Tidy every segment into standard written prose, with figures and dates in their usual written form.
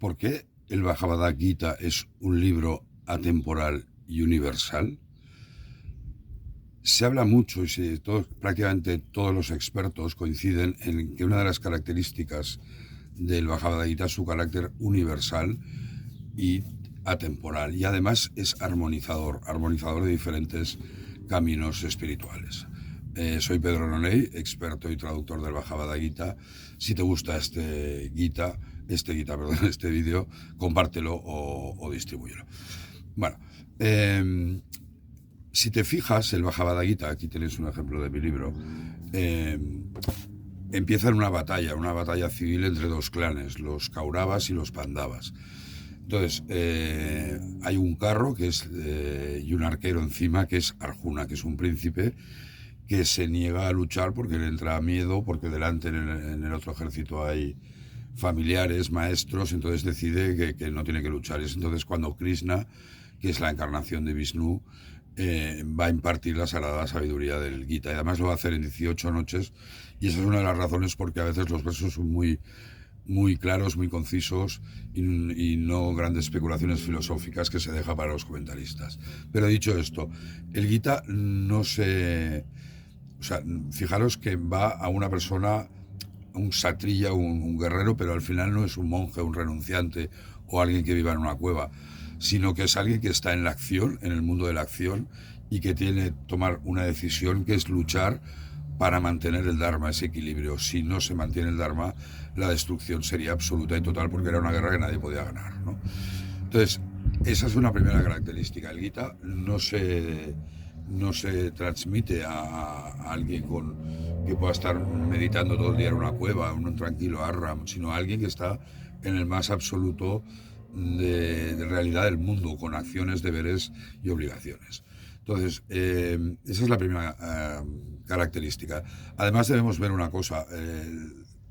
por qué el Bhagavad Gita es un libro atemporal y universal. Se habla mucho y prácticamente todos los expertos coinciden en que una de las características del Bhagavad Gita es su carácter universal y atemporal, y además es armonizador de diferentes caminos espirituales. Soy Pedro Noney, experto y traductor del Bhagavad Gita. Si te gusta este vídeo, compártelo o distribúyelo. Bueno, si te fijas, el Bhagavad Gita, aquí tenéis un ejemplo de mi libro, empieza en una batalla civil entre dos clanes, los Kauravas y los Pandavas. Entonces, hay un carro y un arquero encima, que es Arjuna, que es un príncipe que se niega a luchar porque le entra miedo, porque delante en el otro ejército hay familiares, maestros, entonces decide que no tiene que luchar. Es entonces cuando Krishna, que es la encarnación de Vishnu, va a impartir la sagrada sabiduría del Gita, y además lo va a hacer en 18 noches, y esa es una de las razones porque a veces los versos son muy claros, muy concisos y no grandes especulaciones filosóficas que se deja para los comentaristas. Pero dicho esto, el Gita no se... O sea, fijaros que va a una persona, un satrilla, un guerrero, pero al final no es un monje, un renunciante o alguien que viva en una cueva, sino que es alguien que está en la acción, en el mundo de la acción, y que tiene que tomar una decisión, que es luchar para mantener el Dharma, ese equilibrio. Si no se mantiene el Dharma, la destrucción sería absoluta y total, porque era una guerra que nadie podía ganar, ¿no? Entonces, esa es una primera característica. El Gita no se transmite a alguien que pueda estar meditando todo el día en una cueva, en un tranquilo ashram, sino a alguien que está en el más absoluto de realidad del mundo, con acciones, deberes y obligaciones. Entonces, esa es la primera característica. Además debemos ver una cosa,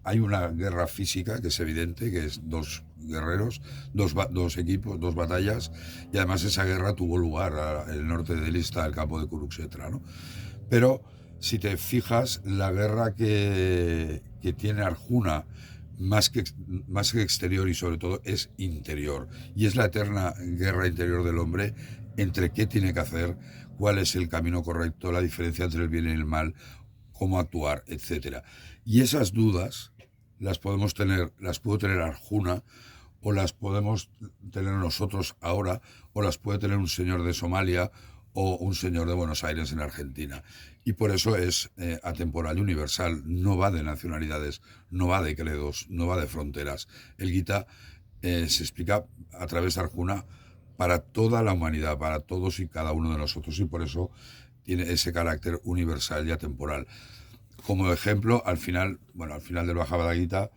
hay una guerra física que es evidente, que es dos guerreros, dos equipos, dos batallas, y además esa guerra tuvo lugar en el norte de Delhi, está el campo de Kurukshetra, ¿no? Pero si te fijas, la guerra que tiene Arjuna, más que exterior y sobre todo es interior, y es la eterna guerra interior del hombre entre qué tiene que hacer, cuál es el camino correcto, la diferencia entre el bien y el mal, cómo actuar, etcétera. Y esas dudas las puedo tener Arjuna, o las podemos tener nosotros ahora, o las puede tener un señor de Somalia o un señor de Buenos Aires en Argentina. Y por eso es atemporal y universal, no va de nacionalidades, no va de credos, no va de fronteras. El Gita se explica a través de Arjuna para toda la humanidad, para todos y cada uno de nosotros, y por eso tiene ese carácter universal y atemporal. Como ejemplo, al final del Bhagavad Gita,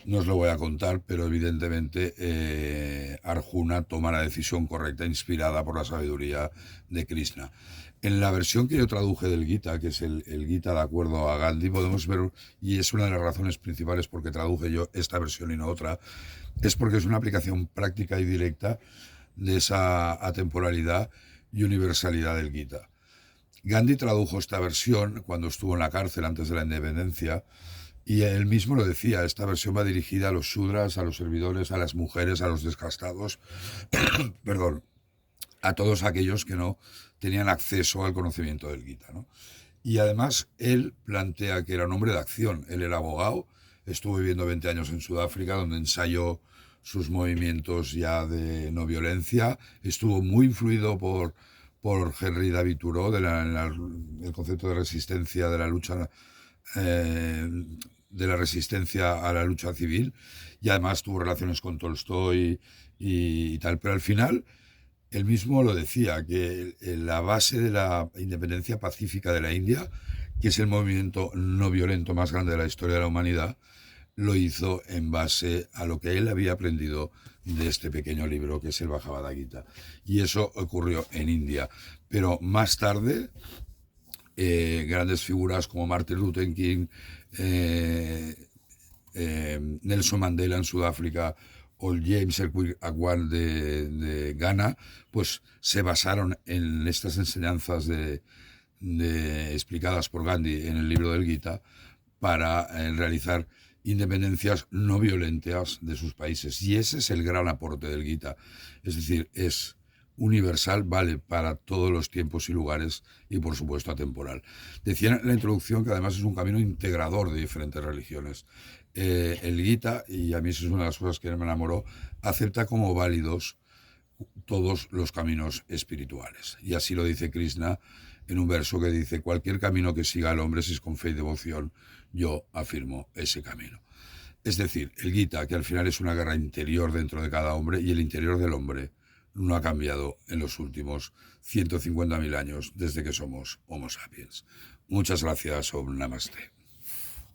no os lo voy a contar, pero evidentemente Arjuna toma la decisión correcta, inspirada por la sabiduría de Krishna. En la versión que yo traduje del Gita, que es el Gita de acuerdo a Gandhi, podemos ver, y es una de las razones principales por que traduje yo esta versión y no otra, es porque es una aplicación práctica y directa de esa atemporalidad y universalidad del Gita. Gandhi tradujo esta versión cuando estuvo en la cárcel antes de la independencia, y él mismo lo decía, esta versión va dirigida a los shudras, a los servidores, a las mujeres, a los descastados, perdón, a todos aquellos que no tenían acceso al conocimiento del Gita, ¿no? Y además él plantea que era un hombre de acción. Él era abogado, estuvo viviendo 20 años en Sudáfrica, donde ensayó sus movimientos ya de no violencia, estuvo muy influido por Henry David Thoreau, el concepto de resistencia, de la lucha, de la resistencia a la lucha civil, y además tuvo relaciones con Tolstoy y tal, pero al final él mismo lo decía, que la base de la independencia pacífica de la India, que es el movimiento no violento más grande de la historia de la humanidad, lo hizo en base a lo que él había aprendido de este pequeño libro que es el Bhagavad Gita. Y eso ocurrió en India. Pero más tarde, grandes figuras como Martin Luther King, Nelson Mandela en Sudáfrica o James Akwal de Ghana, pues se basaron en estas enseñanzas explicadas por Gandhi en el libro del Gita para realizar independencias no violentas de sus países. Y ese es el gran aporte del Gita. Es decir, es universal, vale para todos los tiempos y lugares y por supuesto atemporal. Decía en la introducción que además es un camino integrador de diferentes religiones. El Gita, y a mí eso es una de las cosas que me enamoró, acepta como válidos todos los caminos espirituales. Y así lo dice Krishna en un verso que dice: cualquier camino que siga el hombre, si es con fe y devoción, yo afirmo ese camino. Es decir, el Gita, que al final es una guerra interior dentro de cada hombre, y el interior del hombre no ha cambiado en los últimos 150.000 años desde que somos Homo sapiens. Muchas gracias, Om Namaste.